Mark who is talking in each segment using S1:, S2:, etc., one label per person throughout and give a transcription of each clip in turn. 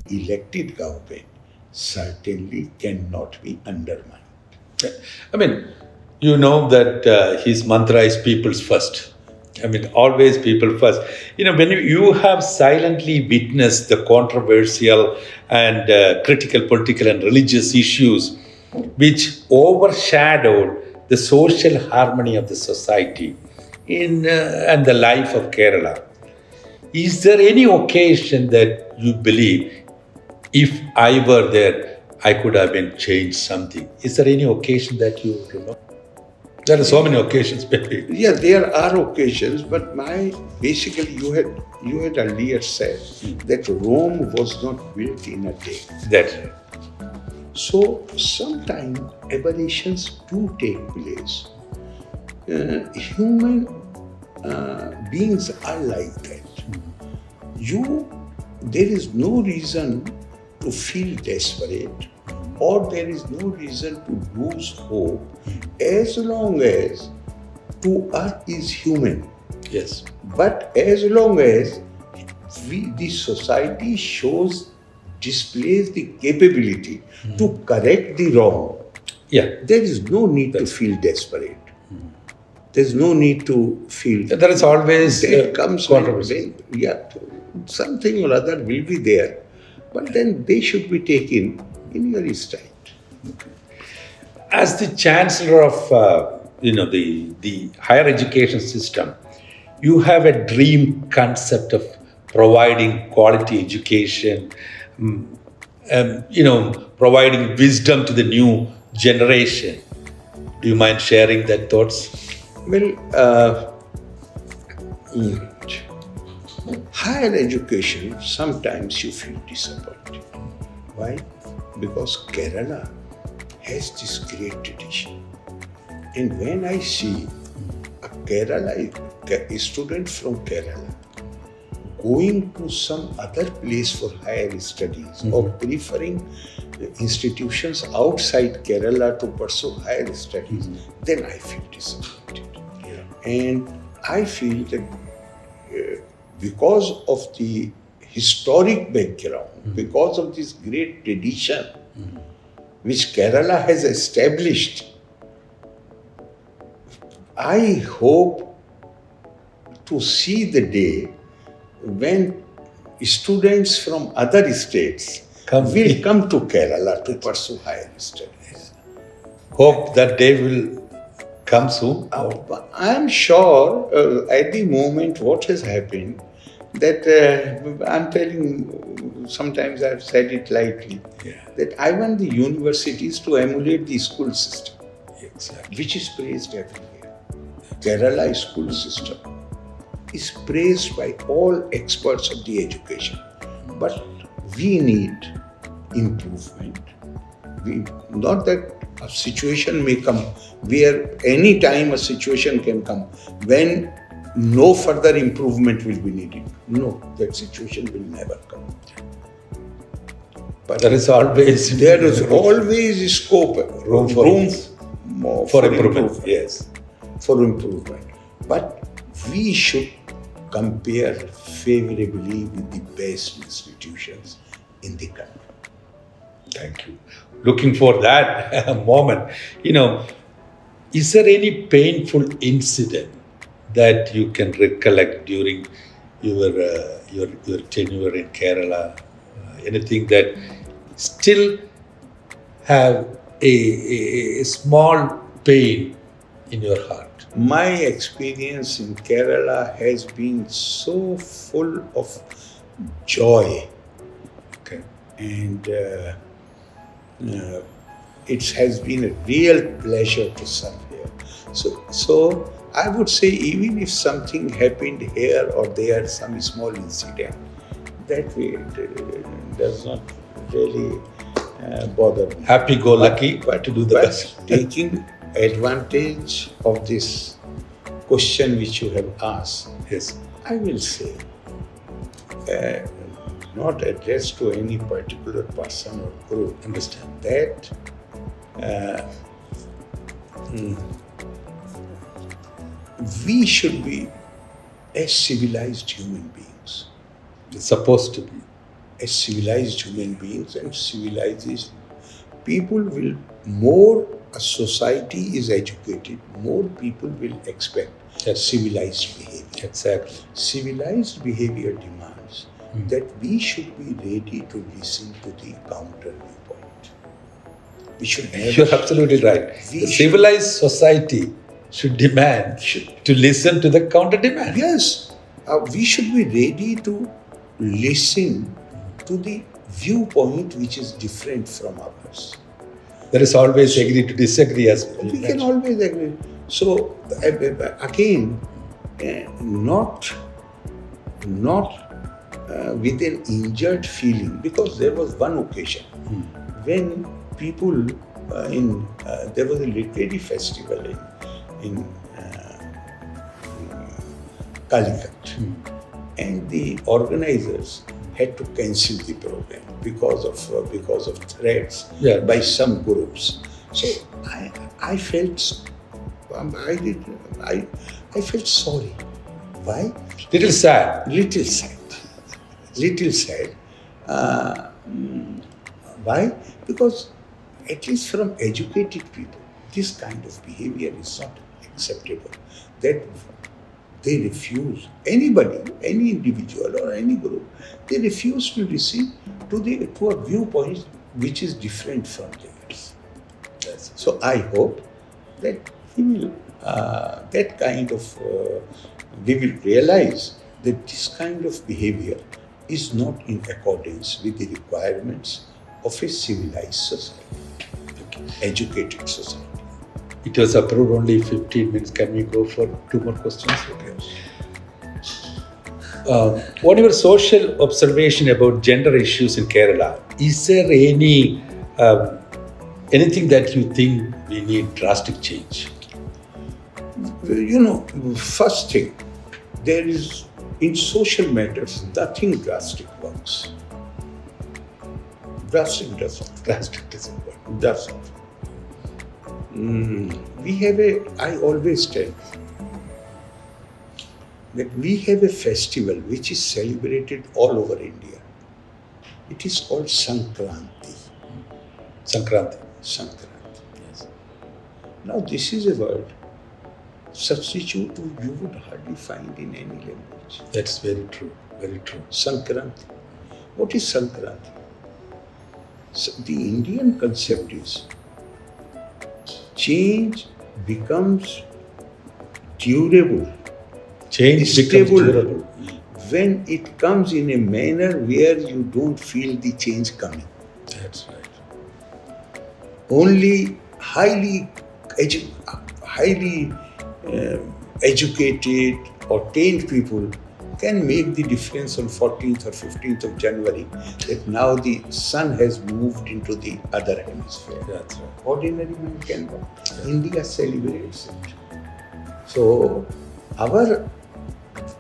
S1: elected government certainly cannot be undermined.
S2: I mean, you know that his mantra is people's first. I mean, always people first. When you have silently witnessed the controversial and critical political and religious issues which overshadowed the social harmony of the society and the life of Kerala, is there any occasion that you believe, if I were there, I could have been changed something? Is there any occasion that you remember? There are so many occasions, maybe.
S1: Yeah, there are occasions, but basically you had earlier said that Rome was not built in a day.
S2: That's right.
S1: So sometimes aberrations do take place. Human beings are like that. There is no reason to feel desperate, or there is no reason to lose hope, as long as to us is human.
S2: Yes.
S1: But as long as the society displays the capability to correct the wrong,
S2: Yeah.
S1: there is no need to feel desperate. There's no need to feel.
S2: There is always
S1: That comes
S2: controversy.
S1: something or other will be there, but then they should be taken in your stride.
S2: As the chancellor of the higher education system, you have a dream concept of providing quality education, providing wisdom to the new generation. Do you mind sharing that thoughts?
S1: Well, higher education, sometimes you feel disappointed. Why? Because Kerala has this great tradition. And when I see a student from Kerala going to some other place for higher studies, or preferring institutions outside Kerala to pursue higher studies, then I feel disappointed. And I feel that because of the historic background, because of this great tradition which Kerala has established, I hope to see the day when students from other states will come to Kerala to pursue higher studies.
S2: Hope that day will come soon.
S1: I am sure at the moment what has happened, that I'm telling, sometimes I've said it lightly, that I want the universities to emulate the school system,
S2: Exactly.
S1: which is praised everywhere. Kerala school system is praised by all experts of the education. But we need improvement. Not that a situation may come where any time a situation can come when no further improvement will be needed. No, that situation will never come.
S2: But there is always
S1: scope,
S2: room for improvement. Yes.
S1: For improvement. But we should compare favorably with the best institutions in the country.
S2: Thank you. Looking for that moment. Is there any painful incident that you can recollect during your tenure in Kerala? Anything that still have a small pain in your heart?
S1: My experience in Kerala has been so full of joy.
S2: Okay.
S1: And it has been a real pleasure to serve here. So I would say, even if something happened here or there, some small incident, that way it does not really bother me.
S2: Happy-go-lucky to do the best.
S1: Taking advantage of this question which you have asked,
S2: Yes.
S1: I will say, not addressed to any particular person or group,
S2: Understand.
S1: that we should be as civilized human beings.
S2: It's supposed to be.
S1: as civilized human beings and civilized people will more a society is educated, more people will expect
S2: Yes.
S1: civilized behavior.
S2: Exactly.
S1: Civilized behavior demands that we should be ready to listen to the counter viewpoint. We should never.
S2: You're absolutely right.
S1: We
S2: The
S1: should-
S2: civilized society should demand to listen to the counter demand.
S1: Yes, we should be ready to listen to the viewpoint which is different from ours.
S2: There is always agree to disagree as well.
S1: We can always agree. So again, not with an injured feeling, because there was one occasion when people there was a literary festival in Calicut, and the organizers had to cancel the program because of threats
S2: Yeah.
S1: by some groups. So I felt I felt sorry. Why?
S2: Little sad.
S1: Little sad. Little sad. Why? Because at least from educated people, this kind of behavior is not acceptable. That they refuse, anybody, any individual or any group, they refuse to listen to a viewpoint which is different from theirs. So I hope that we will we will realize that this kind of behavior is not in accordance with the requirements of a civilized society, educated society.
S2: It was approved only 15 minutes. Can we go for 2 more questions? Okay. What your social observation about gender issues in Kerala? Is there anything that you think we need drastic change?
S1: First thing, there is, in social matters, nothing drastic works. Drastic doesn't work. Doesn't. I always tell that we have a festival which is celebrated all over India. It is called Sankranti.
S2: Sankranti.
S1: Sankranti.
S2: Yes.
S1: Now this is a word, substitute you would hardly find in any language.
S2: That's very true. Very true.
S1: Sankranti. What is Sankranti? So the Indian concept is change becomes durable,
S2: Change becomes
S1: stable,
S2: durable.
S1: when it comes in a manner where you don't feel the change coming.
S2: That's right.
S1: Only highly educated or trained people can make the difference on 14th or 15th of January that now the sun has moved into the other hemisphere.
S2: That's right.
S1: Ordinary man cannot. India celebrates it. So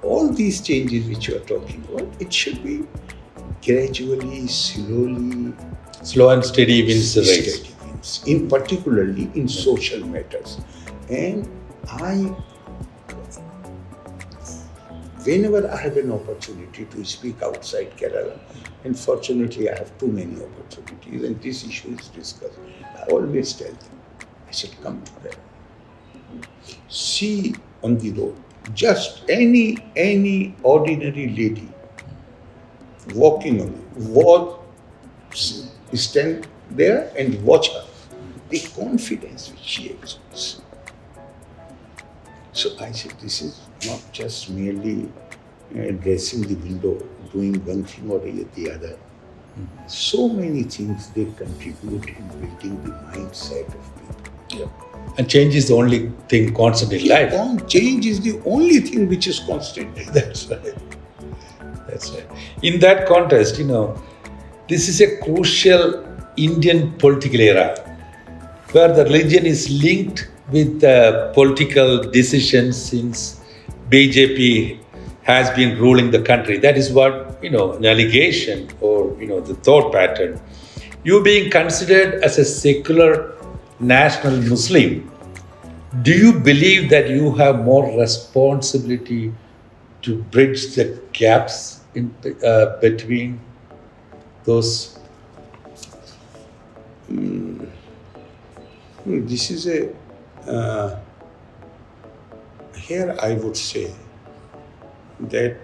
S1: all these changes which you are talking about, it should be gradually, slowly,
S2: Slow and steady wins the race.
S1: steady wins, in particularly in social matters. And whenever I have an opportunity to speak outside Kerala, and fortunately I have too many opportunities and this issue is discussed, I always tell them, I said, come to Kerala. See on the road, just any ordinary lady walking on it, stand there and watch her, the confidence which she exudes. So I said, this is not just merely dressing the window, doing one thing or the other. So many things they contribute in building the mindset of people.
S2: Yeah. And change is the only thing constant in life.
S1: Change is the only thing which is constant.
S2: That's right. That's right. In that context, this is a crucial Indian political era where the religion is linked with political decisions since BJP has been ruling the country. That is what, an allegation or, the thought pattern. You being considered as a secular national Muslim, do you believe that you have more responsibility to bridge the gaps in between those?
S1: This is here I would say that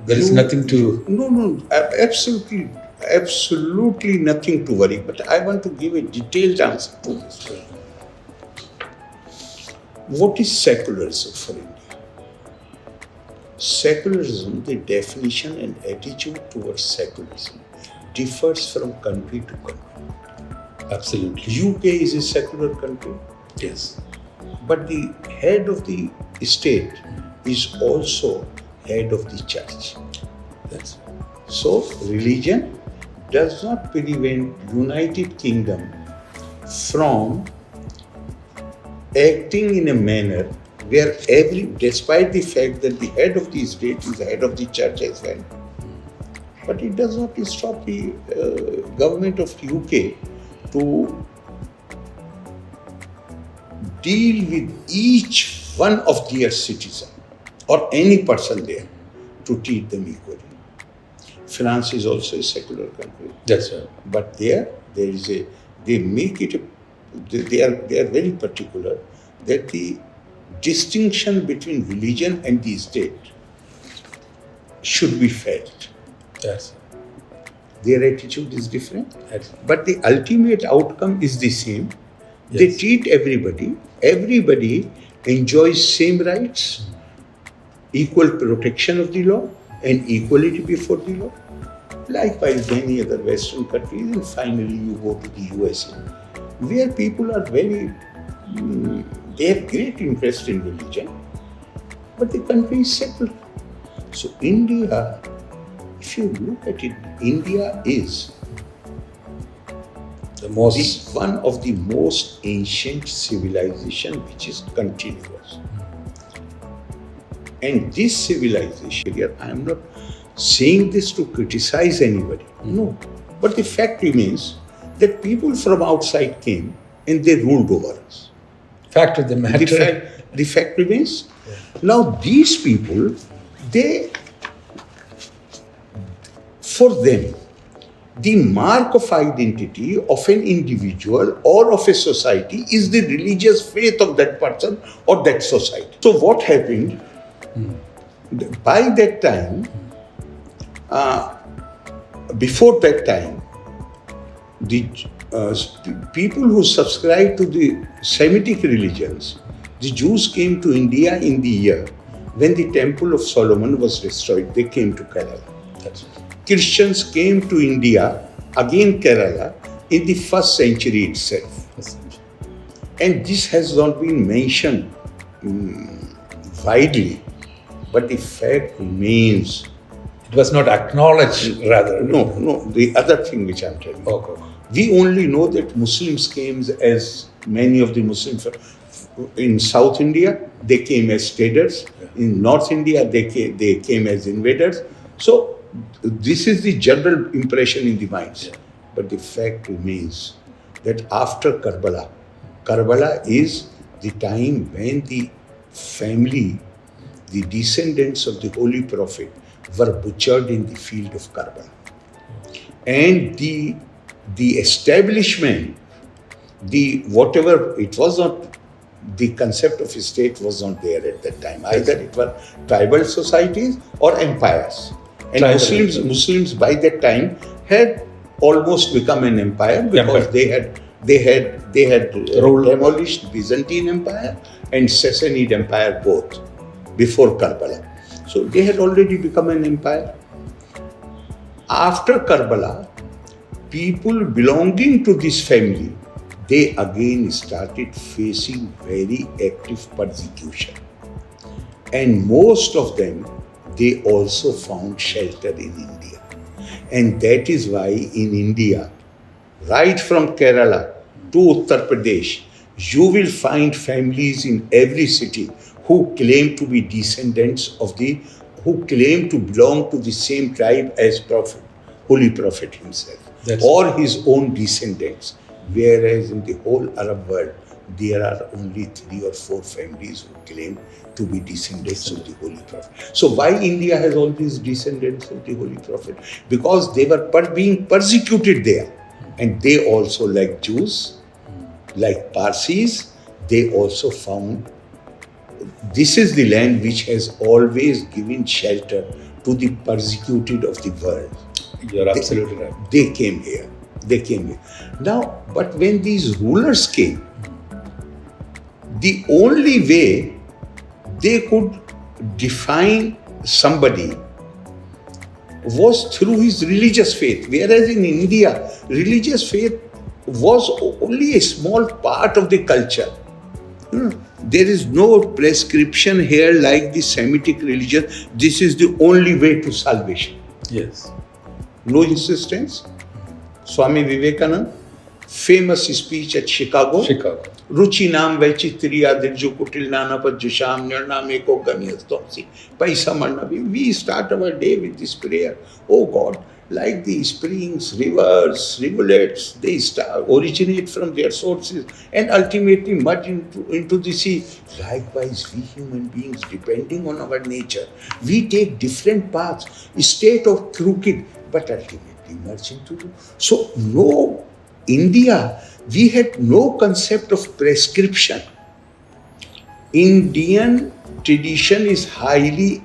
S2: There is nothing to.
S1: No, absolutely nothing to worry. But I want to give a detailed answer to this. What is secularism for India? Secularism, the definition and attitude towards secularism differs from country to country.
S2: Absolutely.
S1: UK is a secular country,
S2: Yes.
S1: but the head of the state is also head of the church.
S2: That's
S1: So religion does not prevent United Kingdom from acting in a manner where despite the fact that the head of the state is the head of the church as well, but it does not stop the government of the UK to deal with each one of their citizens or any person there to treat them equally. France is also a secular country,
S2: that's right.
S1: but they make it they are very particular that the distinction between religion and the state should be felt.
S2: That's
S1: Their attitude is different,
S2: that's
S1: but the ultimate outcome is the same. They
S2: Yes.
S1: treat everybody enjoys same rights, equal protection of the law, and equality before the law. Likewise, many other Western countries, and finally you go to the USA, where people are they have great interest in religion, but the country is secular. So India, if you look at it, India is
S2: the most.
S1: one of the most ancient civilization which is continuous. And this civilization, here I am not saying this to criticize anybody, no. But the fact remains that people from outside came and they ruled over us.
S2: Fact of the matter.
S1: The fact remains. Now these people, for them, the mark of identity of an individual or of a society is the religious faith of that person or that society. So what happened? By that time, before that time, the people who subscribed to the Semitic religions, the Jews came to India in the year when the Temple of Solomon was destroyed. They came to Kerala.
S2: That's
S1: Christians came to India, again Kerala, in the 1st century itself. And this has not been mentioned widely, but the fact remains.
S2: It was not acknowledged, rather.
S1: No, the other thing which I'm telling you.
S2: Okay.
S1: We only know that Muslims came as many of the Muslims in South India, they came as traders. In North India, they came as invaders. So this is the general impression in the minds.
S2: Yeah.
S1: But the fact remains that after Karbala is the time when the family, the descendants of the Holy Prophet, were butchered in the field of Karbala. And the establishment, whatever, it was not, the concept of a state was not there at that time. Either it were tribal societies or empires. And
S2: Tribal.
S1: Muslims by that time had almost become an empire because they had demolished Byzantine Empire and Sassanid Empire both before Karbala. So they had already become an empire. After Karbala, people belonging to this family, they again started facing very active persecution. And most of them, they also found shelter in India. And that is why in India, right from Kerala to Uttar Pradesh, you will find families in every city who claim to be descendants who claim to belong to the same tribe as Holy Prophet himself, or his own descendants. Whereas in the whole Arab world, there are only 3 or 4 families who claim to be descendants of the Holy Prophet. So why India has all these descendants of the Holy Prophet? Because they were being persecuted there. And they also, like Jews, like Parsis, they also found this is the land which has always given shelter to the persecuted of the world.
S2: You're absolutely right.
S1: They came here. They came here. Now, but when these rulers came, the only way they could define somebody was through his religious faith. Whereas in India, religious faith was only a small part of the culture. There is no prescription here like the Semitic religion. This is the only way to salvation.
S2: Yes.
S1: No insistence. Swami Vivekananda, famous speech at Chicago. Ruchi naam vaichitriya dirju kutil nana pajusham nirname ko gamyastomsi. Paisa marnavi. We start our day with this prayer. Oh God, like the springs, rivers, rivulets, they originate from their sources and ultimately merge into the sea. Likewise, we human beings, depending on our nature, we take different paths, state of crooked, but ultimately merge into the... So, no, India, we had no concept of prescription. Indian tradition is highly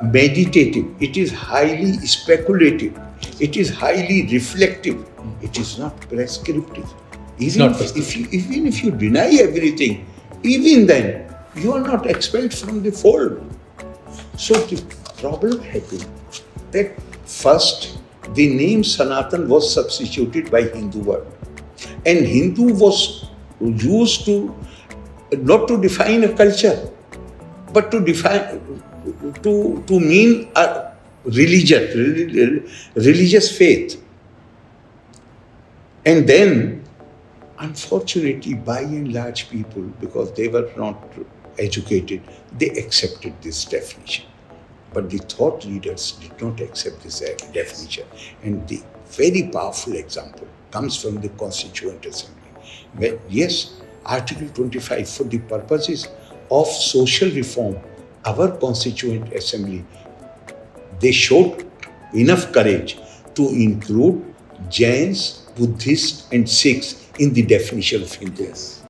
S1: meditative, it is highly speculative, it is highly reflective, it is not prescriptive. Even if you deny everything, even then, you are not expelled from the fold. So the problem happened that first, the name Sanatan was substituted by Hindu word. And Hindu was used to, not to define a culture, but to define, to mean a religious faith. And then, unfortunately, by and large people, because they were not educated, they accepted this definition. But the thought leaders did not accept this definition. And the very powerful example comes from the Constituent Assembly. Where, yes, Article 25, for the purposes of social reform, our Constituent Assembly, they showed enough courage to include Jains, Buddhists and Sikhs in the definition of Hindu.